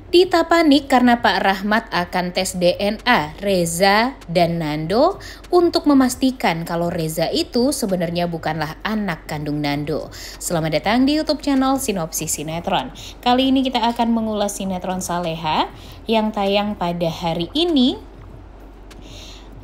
Dita panik karena Pak Rahmat akan tes DNA Reza dan Nando untuk memastikan kalau Reza itu sebenarnya bukanlah anak kandung Nando. Selamat datang di YouTube channel Sinopsis Sinetron. Kali ini kita akan mengulas sinetron Saleha yang tayang pada hari ini,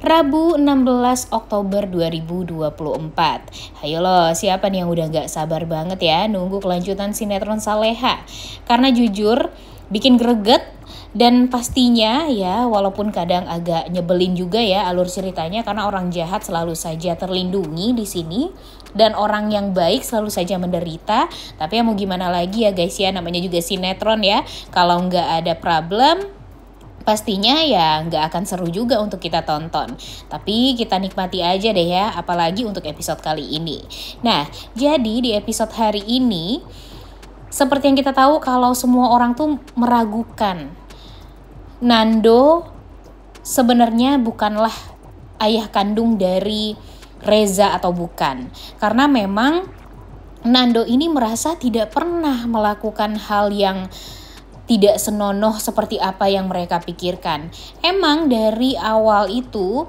Rabu 16 Oktober 2024. Hayo loh, siapa nih yang udah gak sabar banget ya nunggu kelanjutan sinetron Saleha? Karena jujur bikin greget dan pastinya ya walaupun kadang agak nyebelin juga ya alur ceritanya karena orang jahat selalu saja terlindungi di sini dan orang yang baik selalu saja menderita. Tapi ya mau gimana lagi ya guys ya, namanya juga sinetron ya. Kalau nggak ada problem pastinya ya nggak akan seru juga untuk kita tonton. Tapi kita nikmati aja deh ya, apalagi untuk episode kali ini. Nah, jadi di episode hari ini seperti yang kita tahu kalau semua orang tuh meragukan Nando sebenarnya bukanlah ayah kandung dari Reza atau bukan. Karena memang Nando ini merasa tidak pernah melakukan hal yang tidak senonoh seperti apa yang mereka pikirkan. Emang dari awal itu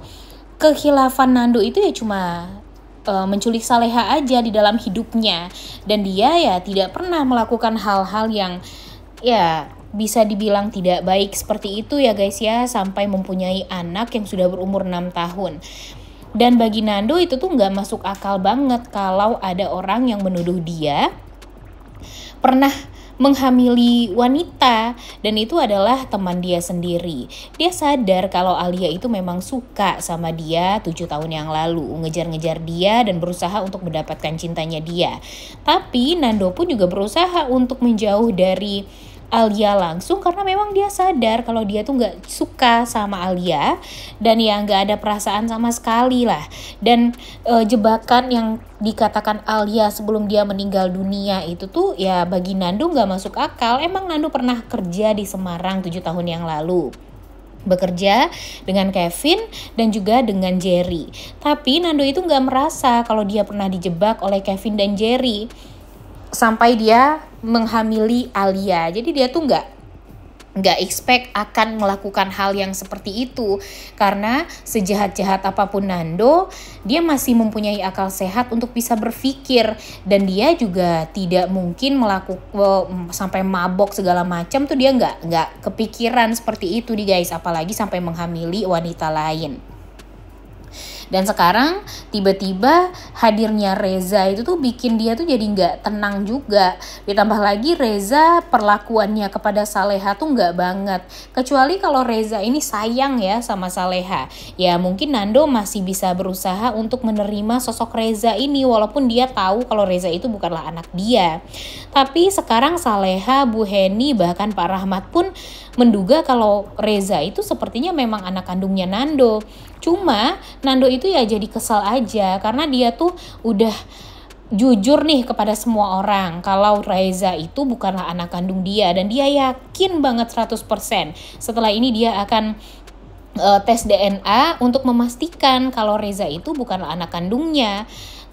kekhilafan Nando itu ya cuma menculik Saleha aja di dalam hidupnya, dan dia ya tidak pernah melakukan hal-hal yang ya bisa dibilang tidak baik seperti itu ya guys ya, sampai mempunyai anak yang sudah berumur 6 tahun. Dan bagi Nando itu tuh nggak masuk akal banget kalau ada orang yang menuduh dia pernah menghamili wanita, dan itu adalah teman dia sendiri. Dia sadar kalau Alia itu memang suka sama dia 7 tahun yang lalu, ngejar-ngejar dia dan berusaha untuk mendapatkan cintanya dia. Tapi Nando pun juga berusaha untuk menjauh dari Alia langsung karena memang dia sadar kalau dia tuh gak suka sama Alia dan ya gak ada perasaan sama sekali lah. Dan jebakan yang dikatakan Alia sebelum dia meninggal dunia itu tuh ya bagi Nando gak masuk akal. Emang Nando pernah kerja di Semarang 7 tahun yang lalu, bekerja dengan Kevin dan juga dengan Jerry. Tapi Nando itu gak merasa kalau dia pernah dijebak oleh Kevin dan Jerry sampai dia menghamili Alia. Jadi dia tuh nggak expect akan melakukan hal yang seperti itu, karena sejahat-jahat apapun Nando, dia masih mempunyai akal sehat untuk bisa berpikir, dan dia juga tidak mungkin melakukan sampai mabok segala macam tuh dia nggak kepikiran seperti itu guys, apalagi sampai menghamili wanita lain. Dan sekarang tiba-tiba hadirnya Reza itu tuh bikin dia tuh jadi nggak tenang juga. Ditambah lagi Reza perlakuannya kepada Saleha tuh nggak banget. Kecuali kalau Reza ini sayang ya sama Saleha, ya mungkin Nando masih bisa berusaha untuk menerima sosok Reza ini walaupun dia tahu kalau Reza itu bukanlah anak dia. Tapi sekarang Saleha, Bu Heni, bahkan Pak Rahmat pun menduga kalau Reza itu sepertinya memang anak kandungnya Nando. Cuma Nando itu ya jadi kesal aja karena dia tuh udah jujur nih kepada semua orang kalau Reza itu bukanlah anak kandung dia, dan dia yakin banget 100% setelah ini dia akan tes DNA untuk memastikan kalau Reza itu bukanlah anak kandungnya.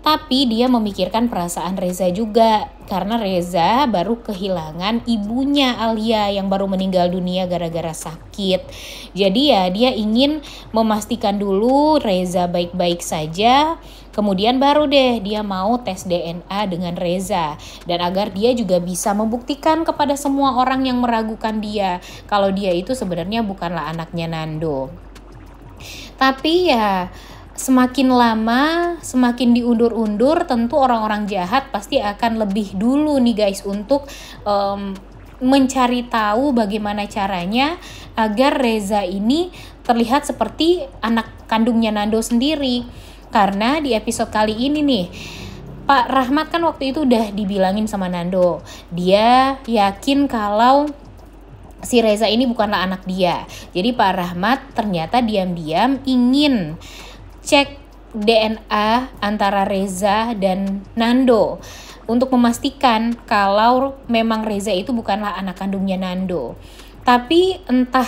Tapi dia memikirkan perasaan Reza juga karena Reza baru kehilangan ibunya Alia yang baru meninggal dunia gara-gara sakit. Jadi ya dia ingin memastikan dulu Reza baik-baik saja, kemudian baru deh dia mau tes DNA dengan Reza, dan agar dia juga bisa membuktikan kepada semua orang yang meragukan dia kalau dia itu sebenarnya bukanlah anaknya Nando. Tapi ya semakin lama, semakin diundur-undur, tentu orang-orang jahat pasti akan lebih dulu nih guys untuk mencari tahu bagaimana caranya agar Reza ini terlihat seperti anak kandungnya Nando sendiri. Karena di episode kali ini nih, Pak Rahmat kan waktu itu udah dibilangin sama Nando, dia yakin kalau si Reza ini bukanlah anak dia. Jadi Pak Rahmat ternyata diam-diam ingin cek DNA antara Reza dan Nando untuk memastikan kalau memang Reza itu bukanlah anak kandungnya Nando. Tapi entah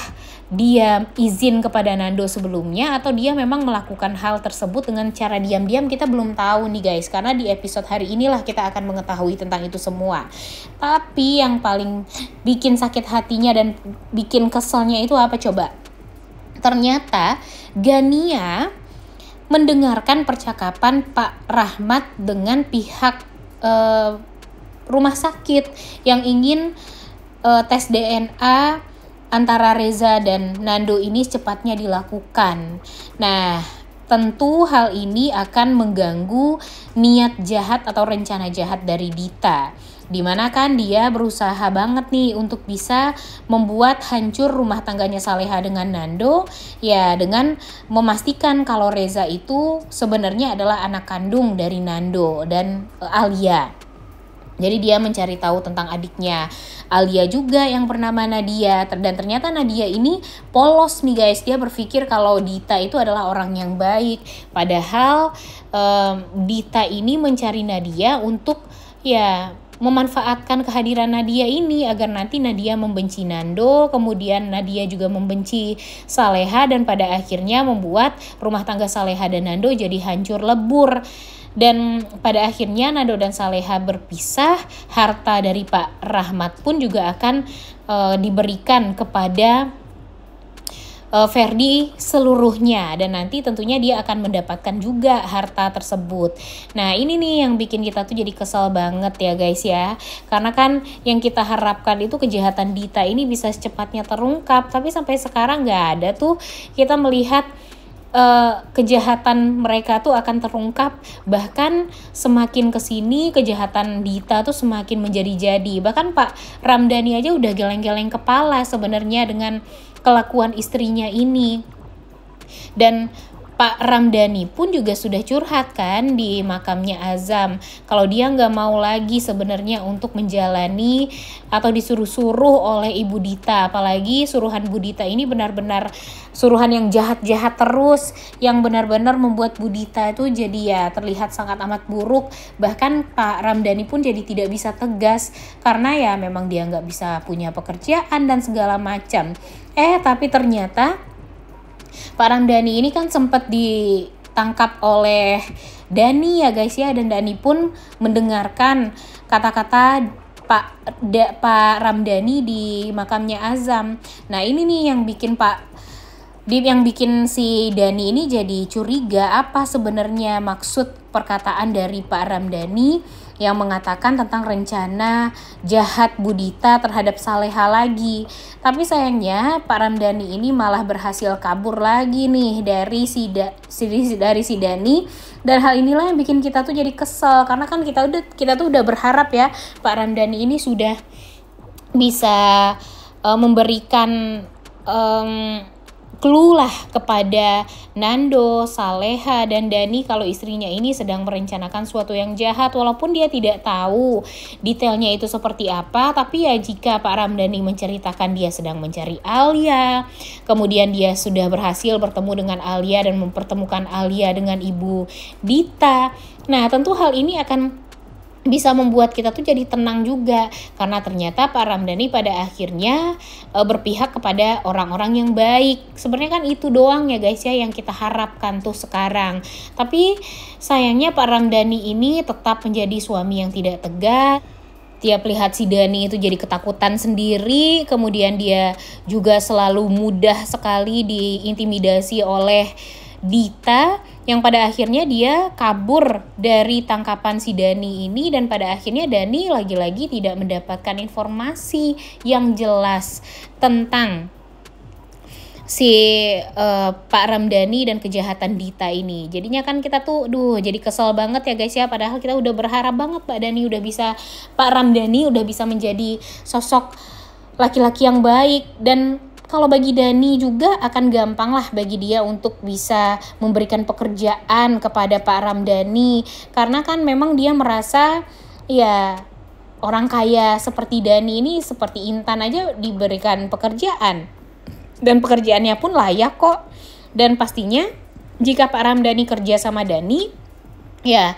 dia izin kepada Nando sebelumnya atau dia memang melakukan hal tersebut dengan cara diam-diam, kita belum tahu nih guys. Karena di episode hari inilah kita akan mengetahui tentang itu semua. Tapi yang paling bikin sakit hatinya dan bikin keselnya itu apa coba? Ternyata Gania mendengarkan percakapan Pak Rahmat dengan pihak rumah sakit yang ingin tes DNA antara Reza dan Nando ini secepatnya dilakukan. Nah, tentu hal ini akan mengganggu niat jahat atau rencana jahat dari Dita. Dimana kan dia berusaha banget nih untuk bisa membuat hancur rumah tangganya Saleha dengan Nando, ya dengan memastikan kalau Reza itu sebenarnya adalah anak kandung dari Nando dan Alia. Jadi dia mencari tahu tentang adiknya Alia juga yang bernama Nadia. Dan ternyata Nadia ini polos nih guys. Dia berpikir kalau Dita itu adalah orang yang baik. Padahal Dita ini mencari Nadia untuk ya memanfaatkan kehadiran Nadia ini agar nanti Nadia membenci Nando, kemudian Nadia juga membenci Saleha, dan pada akhirnya membuat rumah tangga Saleha dan Nando jadi hancur lebur. Dan pada akhirnya Nando dan Saleha berpisah. Harta dari Pak Rahmat pun juga akan diberikan kepada Ferdi seluruhnya, dan nanti tentunya dia akan mendapatkan juga harta tersebut. Nah ini nih yang bikin kita tuh jadi kesal banget ya guys ya, karena kan yang kita harapkan itu kejahatan Dita ini bisa secepatnya terungkap, tapi sampai sekarang nggak ada tuh kita melihat kejahatan mereka tuh akan terungkap. Bahkan semakin kesini kejahatan Dita tuh semakin menjadi-jadi. Bahkan Pak Ramdhani aja udah geleng-geleng kepala sebenarnya dengan kelakuan istrinya ini. Dan Pak Ramdhani pun juga sudah curhat kan di makamnya Azam, kalau dia nggak mau lagi sebenarnya untuk menjalani atau disuruh-suruh oleh Ibu Dita. Apalagi suruhan Bu Dita ini benar-benar suruhan yang jahat-jahat terus, yang benar-benar membuat Bu Dita itu jadi ya terlihat sangat amat buruk. Bahkan Pak Ramdhani pun jadi tidak bisa tegas karena ya memang dia nggak bisa punya pekerjaan dan segala macam. Tapi ternyata Pak Ramdhani ini kan sempat ditangkap oleh Dhani ya guys ya, dan Dhani pun mendengarkan kata-kata Pak Ramdhani di makamnya Azam. Nah ini nih yang bikin si Dhani ini jadi curiga, apa sebenarnya maksud perkataan dari Pak Ramdhani yang mengatakan tentang rencana jahat Bu Dita terhadap Saleha lagi. Tapi sayangnya Pak Ramdhani ini malah berhasil kabur lagi nih dari si Dhani. Dan hal inilah yang bikin kita tuh jadi kesel, karena kan kita tuh udah berharap ya Pak Ramdhani ini sudah bisa memberikan clue lah kepada Nando, Saleha, dan Dhani kalau istrinya ini sedang merencanakan suatu yang jahat, walaupun dia tidak tahu detailnya itu seperti apa. Tapi ya jika Pak Ramdhani menceritakan dia sedang mencari Alia, kemudian dia sudah berhasil bertemu dengan Alia dan mempertemukan Alia dengan Ibu Dita, nah tentu hal ini akan bisa membuat kita tuh jadi tenang juga, karena ternyata Pak Ramdhani pada akhirnya berpihak kepada orang-orang yang baik. Sebenarnya kan itu doang ya guys ya yang kita harapkan tuh sekarang. Tapi sayangnya Pak Ramdhani ini tetap menjadi suami yang tidak tegas. Tiap lihat si Dhani itu jadi ketakutan sendiri, kemudian dia juga selalu mudah sekali diintimidasi oleh Dita, yang pada akhirnya dia kabur dari tangkapan si Dhani ini, dan pada akhirnya Dhani lagi-lagi tidak mendapatkan informasi yang jelas tentang si Pak Ramdhani dan kejahatan Dita ini. Jadinya kan kita tuh jadi kesel banget ya guys ya, padahal kita udah berharap banget Pak Ramdhani udah bisa menjadi sosok laki-laki yang baik. Dan kalau bagi Dhani juga akan gampang lah bagi dia untuk bisa memberikan pekerjaan kepada Pak Ramdhani, karena kan memang dia merasa ya orang kaya seperti Dhani ini, seperti Intan aja diberikan pekerjaan, dan pekerjaannya pun layak kok. Dan pastinya jika Pak Ramdhani kerja sama Dhani, ya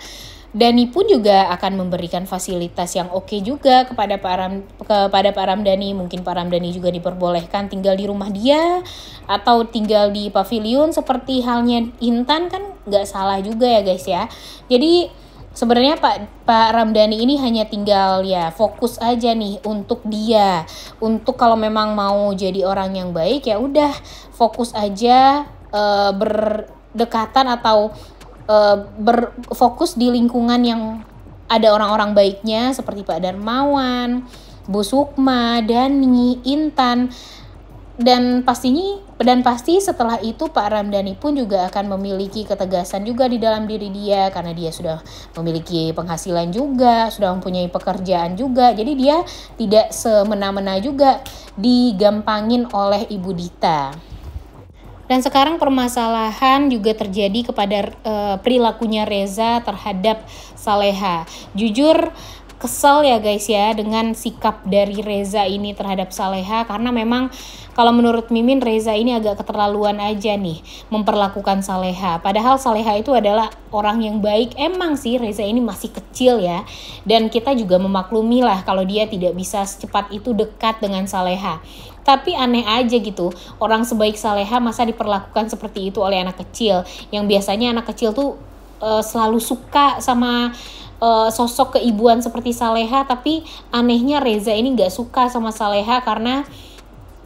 Dani pun juga akan memberikan fasilitas yang oke juga kepada Pak Ramdhani. Mungkin Pak Ramdhani juga diperbolehkan tinggal di rumah dia atau tinggal di pavilion seperti halnya Intan, kan nggak salah juga ya guys ya. Jadi sebenarnya Pak Ramdhani ini hanya tinggal ya fokus aja nih untuk dia. Untuk kalau memang mau jadi orang yang baik ya udah fokus aja berdekatan atau berfokus di lingkungan yang ada orang-orang baiknya seperti Pak Darmawan, Bu Sukma, Dani, Intan. Dan pasti setelah itu Pak Ramdhani pun juga akan memiliki ketegasan juga di dalam diri dia, karena dia sudah memiliki penghasilan juga, sudah mempunyai pekerjaan juga. Jadi dia tidak semena-mena juga digampangin oleh Ibu Dita. Dan sekarang permasalahan juga terjadi kepada perilakunya Reza terhadap Saleha. Jujur kesel ya guys ya dengan sikap dari Reza ini terhadap Saleha, karena memang kalau menurut Mimin Reza ini agak keterlaluan aja nih memperlakukan Saleha. Padahal Saleha itu adalah orang yang baik. Emang sih Reza ini masih kecil ya, dan kita juga memaklumi lah kalau dia tidak bisa secepat itu dekat dengan Saleha. Tapi aneh aja gitu, orang sebaik Saleha masa diperlakukan seperti itu oleh anak kecil, yang biasanya anak kecil tuh selalu suka sama sosok keibuan seperti Saleha. Tapi anehnya Reza ini gak suka sama Saleha karena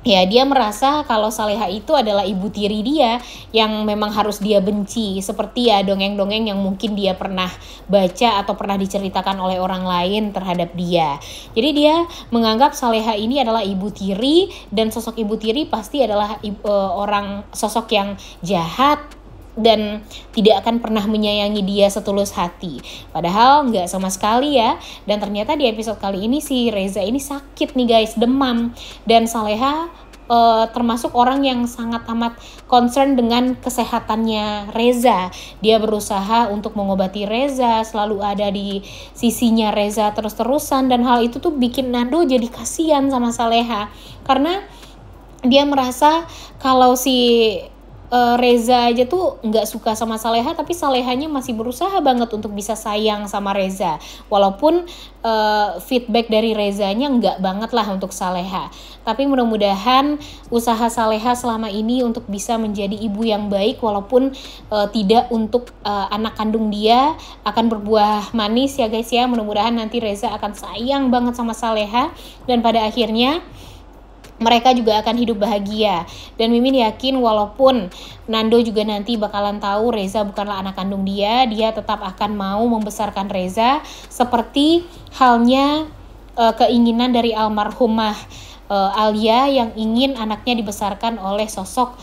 ya dia merasa kalau Saleha itu adalah ibu tiri dia yang memang harus dia benci. Seperti ya dongeng-dongeng yang mungkin dia pernah baca atau pernah diceritakan oleh orang lain terhadap dia. Jadi dia menganggap Saleha ini adalah ibu tiri, dan sosok ibu tiri pasti adalah orang sosok yang jahat dan tidak akan pernah menyayangi dia setulus hati. Padahal nggak sama sekali ya. Dan ternyata di episode kali ini si Reza ini sakit nih guys, demam. Dan Saleha termasuk orang yang sangat amat concern dengan kesehatannya Reza. Dia berusaha untuk mengobati Reza, selalu ada di sisinya Reza terus-terusan. Dan hal itu tuh bikin Nando jadi kasihan sama Saleha, karena dia merasa kalau si Reza aja tuh nggak suka sama Saleha, tapi Salehanya masih berusaha banget untuk bisa sayang sama Reza, walaupun feedback dari Rezanya nggak banget lah untuk Saleha. Tapi mudah-mudahan usaha Saleha selama ini untuk bisa menjadi ibu yang baik walaupun tidak untuk anak kandung dia akan berbuah manis ya guys ya. Mudah-mudahan nanti Reza akan sayang banget sama Saleha, dan pada akhirnya mereka juga akan hidup bahagia. Dan Mimin yakin walaupun Nando juga nanti bakalan tahu Reza bukanlah anak kandung dia tetap akan mau membesarkan Reza seperti halnya keinginan dari almarhumah Alia yang ingin anaknya dibesarkan oleh sosok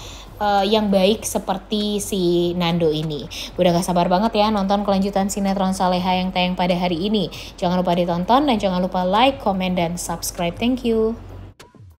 yang baik seperti si Nando ini. Udah gak sabar banget ya nonton kelanjutan sinetron Saleha yang tayang pada hari ini. Jangan lupa ditonton dan jangan lupa like, comment, dan subscribe. Thank you.